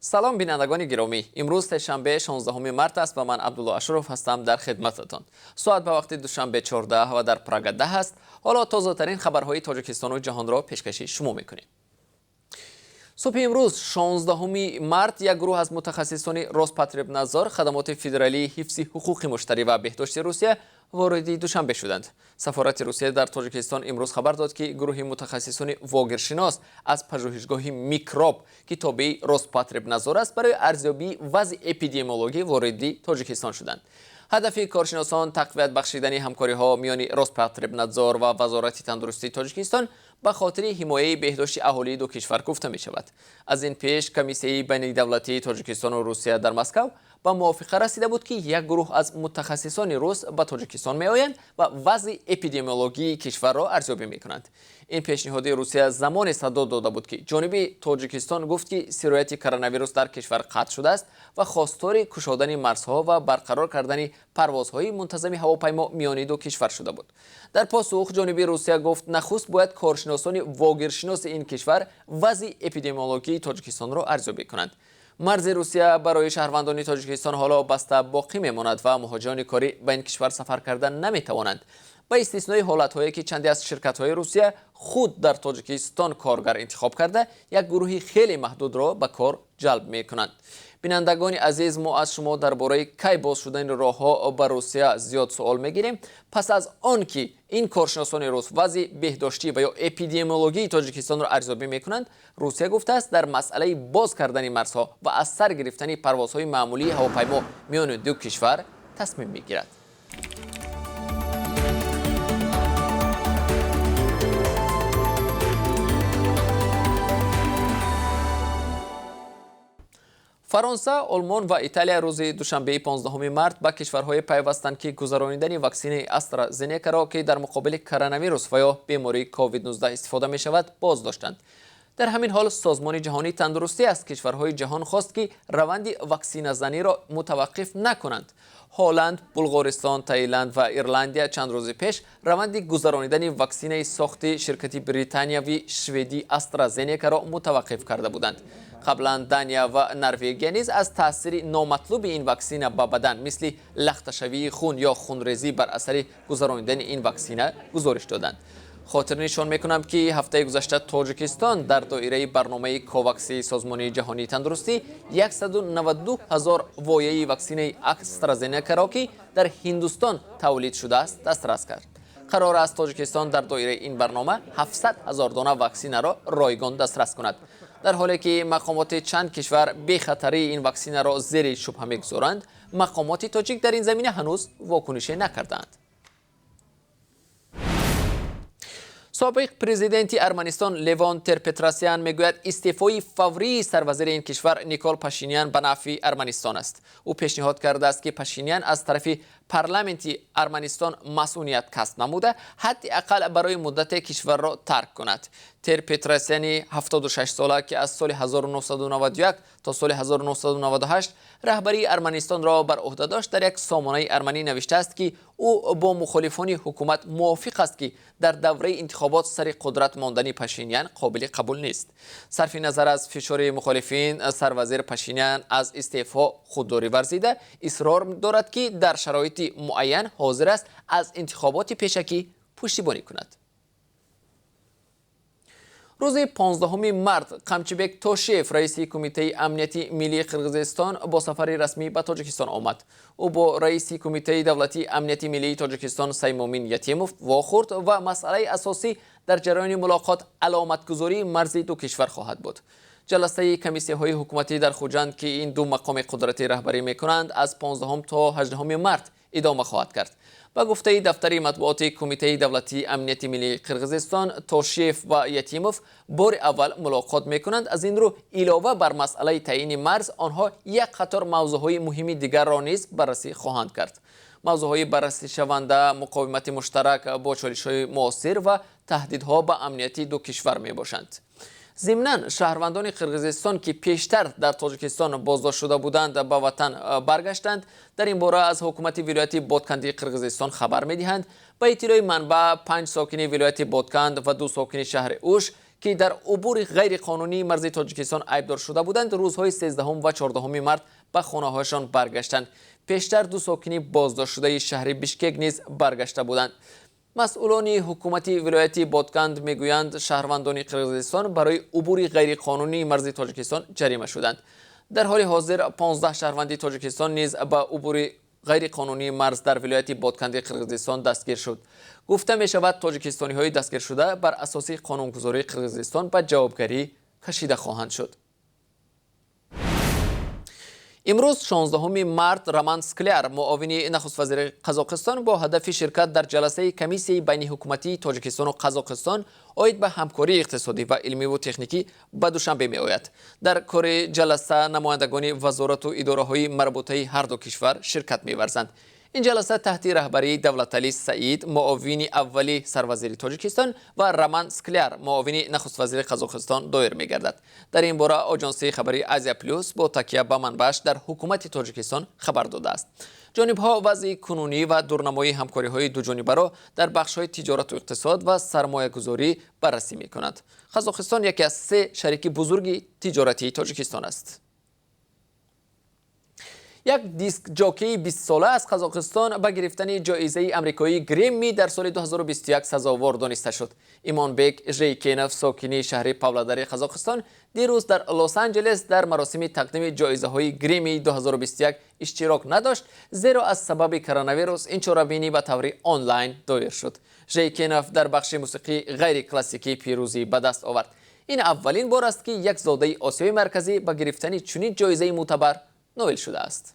سلام بینندگان گرامی، امروز سه‌شنبه 16 مارت است و من عبدالله اشرف هستم در خدمتتان. ساعت به وقت دوشنبه 14 و در پراگ 10 است. حالا تازه ترین خبرهای تاجیکستان و جهان را پیشکشی شما میکنیم. صبح امروز 16 مارت یک گروه از متخصصان روسپاتربنادزور خدمات فدرالی حفظ حقوق مشتری و بهداشت روسیه وارد دوشنبه شدند. سفارت روسیه در تاجیکستان امروز خبر داد که گروه متخصصان واگیرشناس از پژوهشگاه میکروب که تابع روسپاتربنادزور است برای ارزیابی وضع اپیدمیولوژی وارد تاجیکستان شدند. هدف کارشناسان تقویت بخشیدن همکاری‌ها میان روسپاتربنادزور و وزارت تندرستی تاجیکستان به خاطر حمایت بهداشت اهالی دو کشور گفته می شود. از این پیش کمیسیه بین دولتی تاجیکستان و روسیه در مسکو به موافقه رسیده بود که یک گروه از متخصصان روس به تاجیکستان می آیند و وضع اپیدمیولوژی کشور را ارزیابی می کنند. این پیشنهاد روسیه زمان صدا داده بود که جانب تاجیکستان گفت که سرایت کرونا ویروس در کشور قطع شده است و خواستار گشودن مرزها و برقرار کردن پروازهای منتظم هواپیما میان دو کشور شده بود. در پاسخ جانب روسیه گفت نخست باید کارشناسان واگیرشناس این کشور وضع اپیدمیولوژی تاجیکستان را ارزیابی کنند. مرز روسیه برای شهروندان تاجیکستان حالا بسته باقی میماند و مهاجران کاری به این کشور سفر کردن نمیتوانند. با استثنای حالت‌هایی که چندی از شرکت‌های روسیه خود در تاجیکستان کارگر انتخاب کرده یک گروه خیلی محدود را به کار جلب می‌کنند. بینندگان عزیز، ما از شما درباره کی باز شدن راه‌ها به روسیه زیاد سوال می‌گیریم. پس از آن که این کارشناسان روس وضع بهداشتی و یا اپیدمیولوژی تاجیکستان را ارزیابی می‌کنند، روسیه گفته است در مسئله باز کردن مرزها و از سر گرفتن پروازهای معمولی هواپیما میان دو کشور تصمیم می‌گیرد. فرانسه، آلمان و ایتالیا روز دوشنبه 15 مارت به کشورهای پیوستند که گذرانیدن واکسن استرازنیکا را که در مقابل کرونا ویروس و یا بیماری کووید 19 استفاده می شود باز داشتند. در همین حال سازمان جهانی تندرستی از کشورهای جهان خواست که روند واکسینه زنی را متوقف نکنند. هلند، بلغارستان، تایلند و ایرلندیا چند روز پیش روند گذرانیدن واکسن ساخت شرکت بریتانیایی شوئدی استرازنیکا را متوقف کرده بودند. قبلا دانیا و نروژ نیز از تاثیر نامطلوب این واکسن به بدن مثل لخته‌شوی خون یا خونریزی بر اثر گذرانیدن این واکسن گزارش دادند. خاطر نشان میکنم که هفته گذشته تاجیکستان در دایره برنامه کوواکس سازمان جهانی تندرستی 192,000 وایه واکسن استرازنیکا را که در هندوستان تولید شده است دسترس کرد. قرار است تاجیکستان در دایره این برنامه 700,000 دانه واکسن را رایگان دسترس کند. در حالی که مقامات چند کشور به خطری این واکسن را زیر شبهه می‌گذارند، مقامات تاجیک در این زمینه هنوز واکنشی نکردند. سابق پرزیدنت ارمنستان لیوان ترپتراسیان میگوید استعفای فوری سروزیر این کشور نیکول پاشینیان به نفع ارمنستان است. او پیشنهاد کرده است که پاشینیان از طرف پارلمانت ارمنستان مسئولیت کسب نموده حداقل برای مدت کشور را ترک کند. ترپتراسیان 76 ساله که از سال 1991 تا سال 1998 رهبری ارمنستان را بر عهده داشت در یک سامانه ارمنی نوشته است که او با مخالفان حکومت موافق است که در دوره انتخابات سر قدرت ماندن پاشینیان قابل قبول نیست. صرف نظر از فشار مخالفین، سروزیر پاشینیان از استعفا خودداری ورزیده اصرار دارد که در شرایط معین حاضر است از انتخابات پیشکی پشتیبانی کند. روز 15 مارت قمچیبک توشیف رئیس کمیته امنیتی ملی قرقیزستان با سفر رسمی به تاجیکستان آمد. او با رئیس کمیته دولتی امنیتی ملی تاجیکستان سیمومین یتیموف واخورد و مسئله اساسی در جریان ملاقات علامتگذاری مرز دو کشور خواهد بود. جلسه کمیسی‌های حکومتی در خوجند که این دو مقام قدرتی رهبری می‌کنند از 15 تا 18 مارت ادامه خواهد کرد. با گفته دفتر مطبوعات کمیته دولتی امنیتی ملی قرقیزستان، توشیف و یتیموف بار اول ملاقات می‌کنند. از این رو علاوه بر مسئله تعیین مرز، آنها یک قطار موضوعهای مهم دیگر را نیز بررسی خواهند کرد. موضوعهای بررسی شونده مقاومت مشترک با چالش‌های معاصر و تهدیدها به امنیت دو کشور میباشند. ضمناً شهروندان قرقیزستان که پیشتر در تاجیکستان بازداشت شده بودند به وطن برگشتند. در این باره از حکومت ولایت بادکندی قرقیزستان خبر می‌دهند. به اطلاع منبع 5 ساکن ولایت بادکند و 2 ساکن شهر اوش که در عبور غیر قانونی مرز تاجیکستان عیبدار شده بودند روزهای 13 و 14 مارت به خانه‌هایشان برگشتند. پیشتر 2 ساکنی بازداشت شده شهر بیشکک نیز برگشته بودند. مسئولان حکومتی ولایت بادکند میگویند شهروندان قرقیزستان برای عبور غیر قانونی مرز تاجیکستان جریمه شدند. در حال حاضر 15 شهروند تاجیکستان نیز به عبور غیر قانونی مرز در ولایت بادکند قرقیزستان دستگیر شد. گفته می شود تاجیکستانی های دستگیر شده بر اساس قانونگذاری قرقیزستان به جوابگری کشیده خواهند شد. امروز 16 مارت رامان سکلر معاون نخست وزیر قزاقستان با هدف شرکت در جلسه کمیسیون بین حکومتی تاجیکستان و قزاقستان عاید به همکاری اقتصادی و علمی و تکنیکی به دوشنبه می آید. در کار جلسه نمایندگان وزارت و اداره‌های مربوطه هر دو کشور شرکت می‌ورزند. این جلسه تحت رهبری دولتعلی سعید معاون اولی سروزیر تاجیکستان و رامان سکلر معاون نخست وزیر قزاقستان دایر می‌گردد. در این باره آژانس خبری آزیا پلوس با تکیه به منبعش در حکومت تاجیکستان خبر داده است. جانب‌ها وضع کنونی و دورنمای همکاری‌های دو جانبه را در بخش‌های تجارت و اقتصاد و سرمایه‌گذاری بررسی می‌کند. قزاقستان یکی از 3 شریک بزرگ تجارتی تاجیکستان است. یک دیسک جاکی 20 ساله از قزاقستان به گرفتن جایزه آمریکایی گریمی در سال 2021 سزاوار دانسته شد. ایمانبک ژیکنف ساکن شهر پاولادر قزاقستان دیروز در لس آنجلس در مراسم تقدیم جایزه های گریمی 2021 اشتراک نداشت زیرا از سبب کرونا ویروس این چاره‌بینی به طور آنلاین دایر شد. ژیکنف در بخش موسیقی غیر کلاسیکی پیروزی به دست آورد. این اولین بار است که یک زاده آسیای مرکزی به گرفتن چنین جایزه معتبر نائل شده است.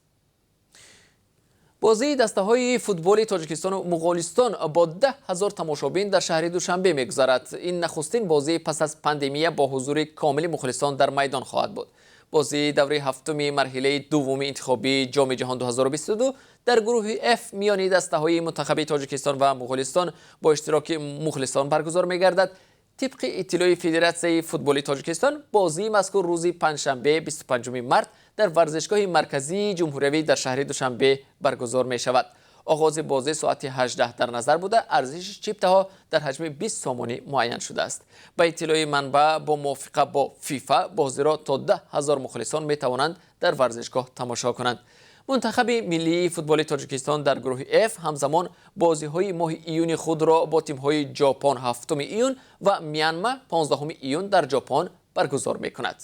بازی دسته‌های فوتبال تاجیکستان و مغولستان با 10,000 تماشابین در شهر دوشنبه می‌گذرد. این نخستین بازی پس از پاندمی با حضور کامل مخلصان در میدان خواهد بود. بازی دوره هفتم مرحله دوم انتخابی جام جهان 2022 در گروه F میان دسته‌های منتخب تاجیکستان و مغولستان با اشتراک مخلصان برگزار می‌گردد. طبق اطلاع فدراسیون فوتبال تاجیکستان بازی مذکور روز پنجشنبه 25 مارت در ورزشگاه مرکزی جمهوری در شهر دوشنبه برگزار می شود. آغاز بازی ساعت 18 در نظر بوده ارزش چیپته‌ها در حجم 20 سامانی معین شده است. به اطلاع منبع با موافقه با فیفا بازی را تا 10,000 مخلصان می توانند در ورزشگاه تماشا کنند. منتخب ملی فوتبال تاجیکستان در گروه F همزمان بازی‌های ماه ایون خود را با تیم‌های ژاپن 7 ایون و میانمار 15 ایون در ژاپن برگزار می‌کند.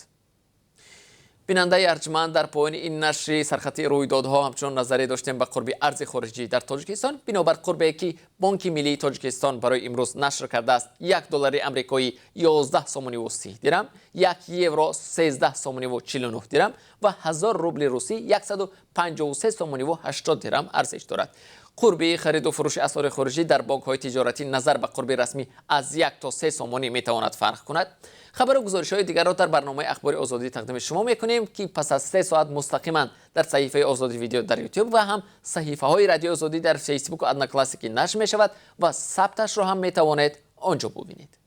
بیننده ارجمند در پایان این نشر سرخطی رویدادها همچنان نظری داشتیم به قرب ارز خارجی در تاجیکستان. بنابر قربی که بانک ملی تاجیکستان برای امروز نشر کرده است 1 دلار آمریکایی 11 سومانی و 30 درم، 1 یورو 13 سومانی و 49 درم و 1000 روبل روسی 153 سومانی و 80 درم ارزش دارد. قرب خرید و فروش اسعار خارجی در بانک‌های تجارتی نظر به قرب رسمی از 1 تا 3 سومانی میتواند فرق کند. خبر و گزارش‌های دیگر را در برنامه اخبار آزادی تقدیم شما می‌کنیم که پس از 3 ساعت مستقیما در صحیفه آزادی ویدیو در یوتیوب و هم صحیفه‌های رادیو آزادی در فیسبوک و ادنا کلاسیکی نشر می‌شود و ثبتش را هم می‌توانید آنجا ببینید.